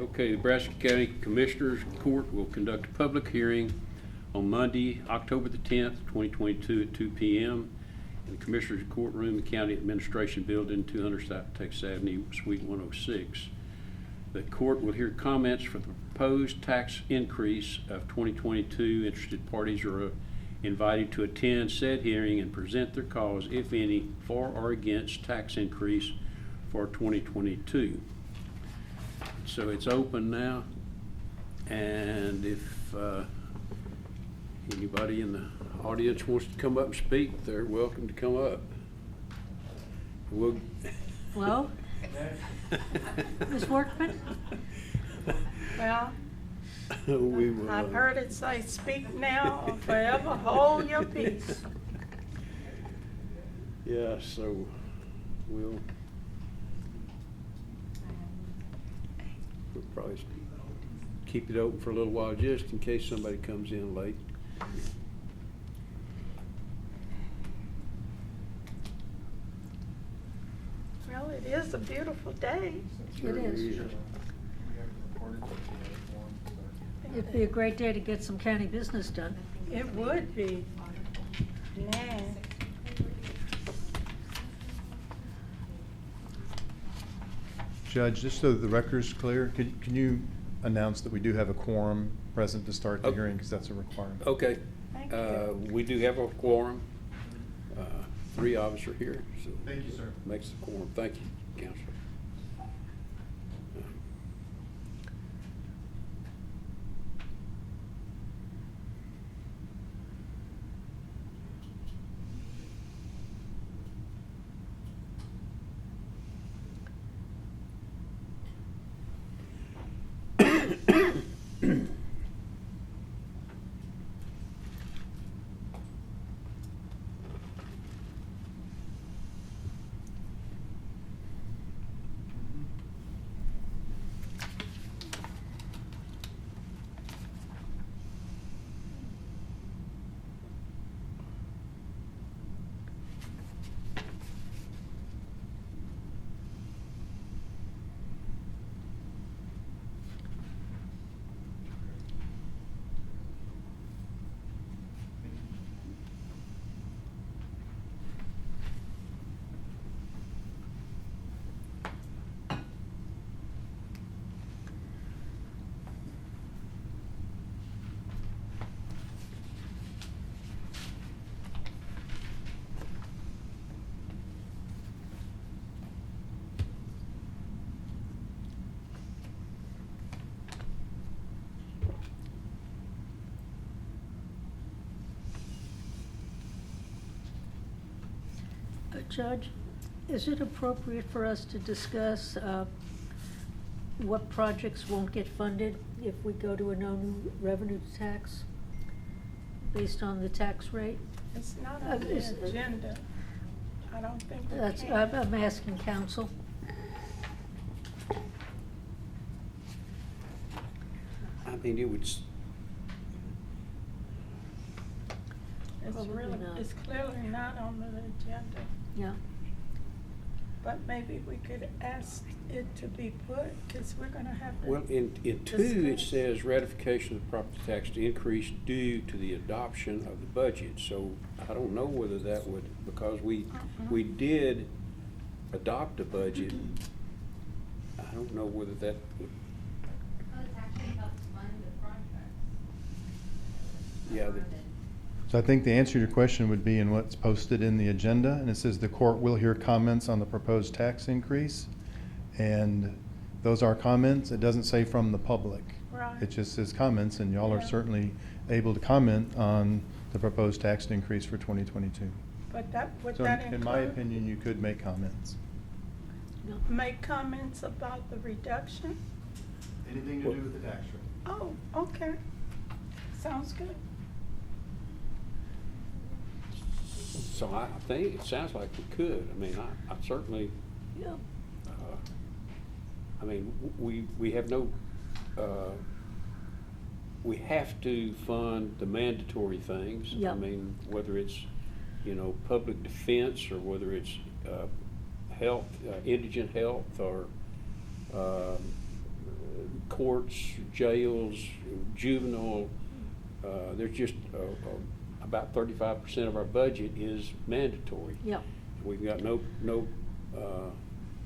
Okay, the Nebraska County Commissioners Court will conduct a public hearing on Monday, October the 10th, 2022 at 2 p.m. in the Commissioners Courtroom, the County Administration Building, 200 South Texas Avenue, Suite 106. The court will hear comments for the proposed tax increase of 2022. Interested parties are invited to attend said hearing and present their cause, if any, for or against tax increase for 2022. So it's open now, and if anybody in the audience wants to come up and speak, they're welcome to come up. Hello? Ms. Workman? Well, We will, I've heard it say, speak now or forever hold your peace. yeah, so we'll probably keep it open for a little while just in case somebody comes in late. Well, it is a beautiful day. It is. It'd be a great day to get some county business done. It would be. Man. Judge, just so the record's clear, can you announce that we do have a quorum present to start the Okay. hearing, because that's a requirement? Okay. Thank you. We do have a quorum. 3 of us are here, so. Thank you, sir. Makes the quorum. Thank you, Counselor. Judge, is it appropriate for us to discuss what projects won't get funded if we go to a no new revenue tax based on the tax rate? It's not on the agenda. I don't think we That's, can. I'm asking counsel. I mean, it would, It's Probably really, not. it's clearly not on the agenda. Yeah. But maybe we could ask it to be put, because we're gonna have to. well, in 2, it discuss. says ratification of the property tax to increase due to the adoption of the budget. So I don't know whether that would, because we did adopt a budget. I don't know whether that would, Well, it's actually helps fund the projects. yeah, the, So I think the answer to your question would be in what's posted in the agenda, and it says the court will hear comments on the proposed tax increase. And those are comments. It doesn't say from the public. Right. It just says comments, and y'all are Yeah. certainly able to comment on the proposed tax increase for 2022. But that, would So that include? in my opinion, you could make comments. No. Make comments about the reduction? Anything to do with the tax rate. Oh, okay. Sounds good. so I think, it sounds like we could. I mean, I certainly, Yeah. I mean, we have no, we have to fund the mandatory things. Yeah. I mean, whether it's, public defense or whether it's health, indigent health or courts, jails, juvenile, there's just, about 35% of our budget is mandatory. Yeah, We've got no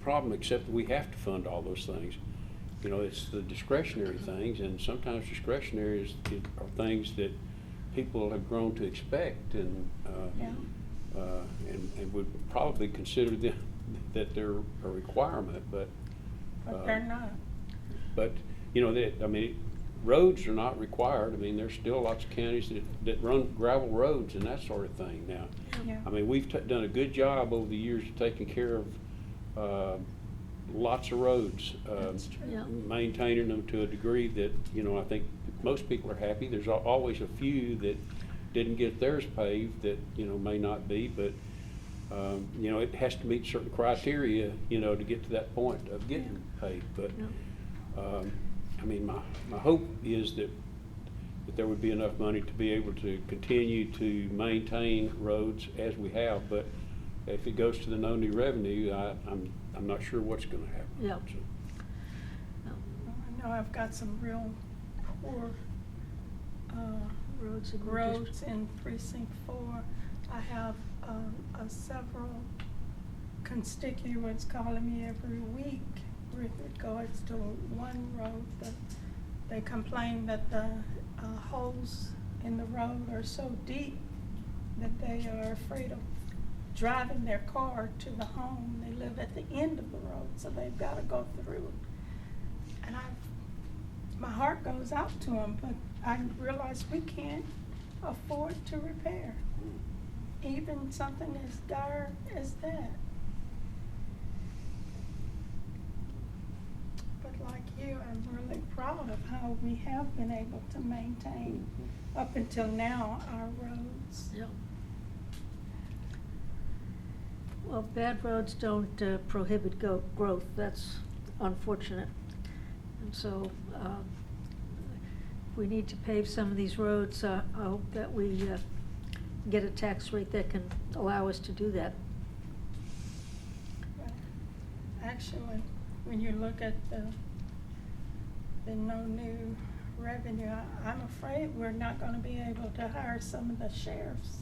problem, except that we have to fund all those things. You know, it's the discretionary things, and sometimes discretionary are things that people have grown to expect, and would probably consider them that they're a requirement, but they're not. but you know that, I mean, roads are not required. I mean, there's still lots of counties that run gravel roads and that sort of thing now. Yeah. I mean, we've done a good job over the years of taking care of lots of roads, That's true. yeah, maintaining them to a degree that, you know, I think most people are happy. There's always a few that didn't get theirs paved that, you know, may not be, but, you know, it has to meet certain criteria, you know, to get to that point of getting paved. But, yeah. I mean, my hope is that there would be enough money to be able to continue to maintain roads as we have, but if it goes to the no new revenue, I'm not sure what's gonna happen. Yeah. So, I know I've got some real poor Roads in the roads district. in precinct 4. I have several constituents calling me every week with regards to one road that they complain that the holes in the road are so deep that they are afraid of driving their car to the home. They live at the end of the road, so they've got to go through. And my heart goes out to them, but I realize we can't afford to repair even something as dire as that. But like you, I'm really proud of how we have been able to maintain up until now our roads. Yeah. Well, bad roads don't prohibit growth. That's unfortunate. And so, we need to pave some of these roads. I hope that we get a tax rate that can allow us to do that. But actually, when you look at the no new revenue, I'm afraid we're not gonna be able to hire some of the sheriff's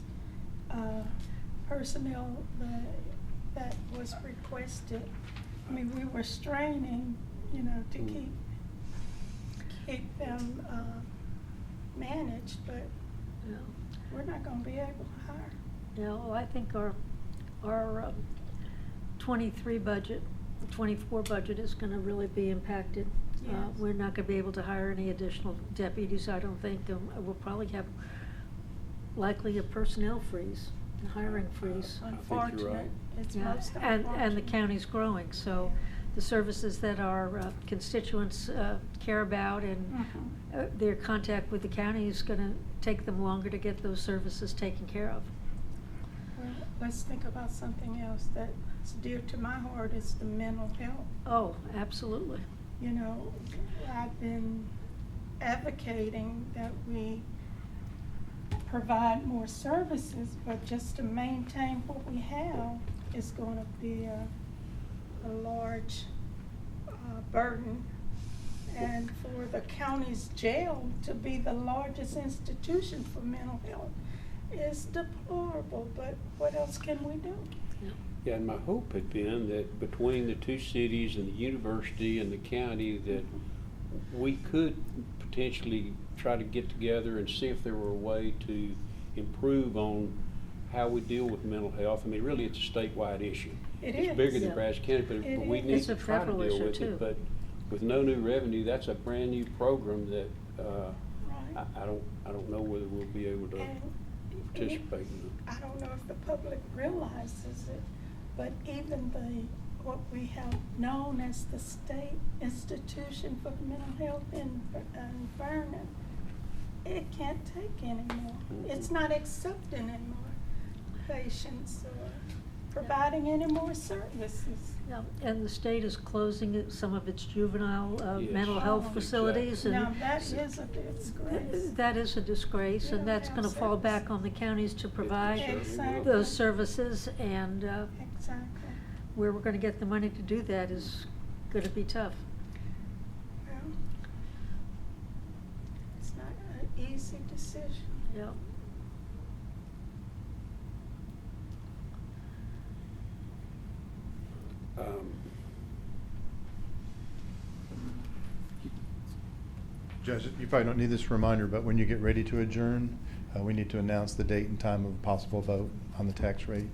personnel that was requested. I mean, we were straining, you know, to keep them managed, but Yeah. we're not gonna be able to hire. Yeah, well, I think our 23 budget, the 24 budget is gonna really be impacted. Yes. We're not gonna be able to hire any additional deputies, I don't think. We'll probably have likely a personnel freeze, a hiring freeze. I think you're Unfortunate. right. It's Yeah, most and the unfortunate. county's growing, so the services that our constituents care about and their contact with the county is gonna take them longer to get those services taken care of. Well, let's think about something else that's dear to my heart, is the mental health. Oh, absolutely. You know, I've been advocating that we provide more services, but just to maintain what we have is gonna be a large burden. And for the county's jail to be the largest institution for mental health is deplorable, but what else can we do? Yeah, and my hope had been that between the two cities and the university and the county, that we could potentially try to get together and see if there were a way to improve on how we deal with mental health. I mean, really, it's a statewide issue. It It's is. bigger than Yeah. Brazos County, but It we is. need It's to a try to federal deal issue, with too. it. But with no new revenue, that's a brand-new program that, Right. I don't know whether we'll be able to And participate in. I don't know if the public realizes it, but even what we have known as the State Institution for Mental Health in Vernon, it can't take anymore. It's not accepting any more patients or providing any more services. Yeah, and the state is closing some of its juvenile Yes. mental health Oh, facilities. And Now, that is a disgrace. that is a disgrace, We and don't that's have gonna fall service. back on the counties to provide Exactly. those services, and Exactly. where we're gonna get the money to do that is gonna be tough. Well, easy decision. Yep. Judge, you probably don't need this reminder, but when you get ready to adjourn, we need to announce the date and time of a possible vote on the tax rate,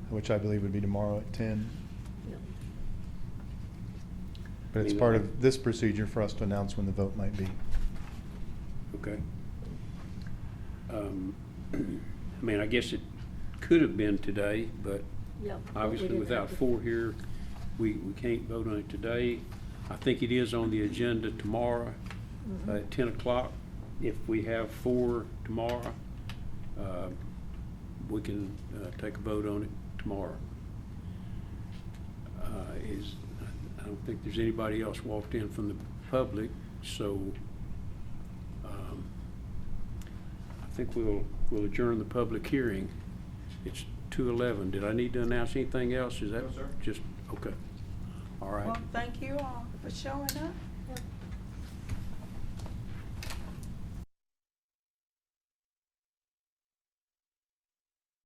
which I believe would be tomorrow at 10. Yep. But it's part of this procedure for us to announce when the vote might be. Okay. I mean, I guess it could have been today, but Yep, but we obviously didn't without have to- 4 here, we can't vote on it today. I think it is on the agenda tomorrow Mhm. at 10 o'clock. If we have 4 tomorrow, we can take a vote on it tomorrow. I don't think there's anybody else walked in from the public, so I think we'll adjourn the public hearing. It's 2:11. Did I need to announce anything else? Is that No, sir. just, okay. All right. Well, thank you all for showing up.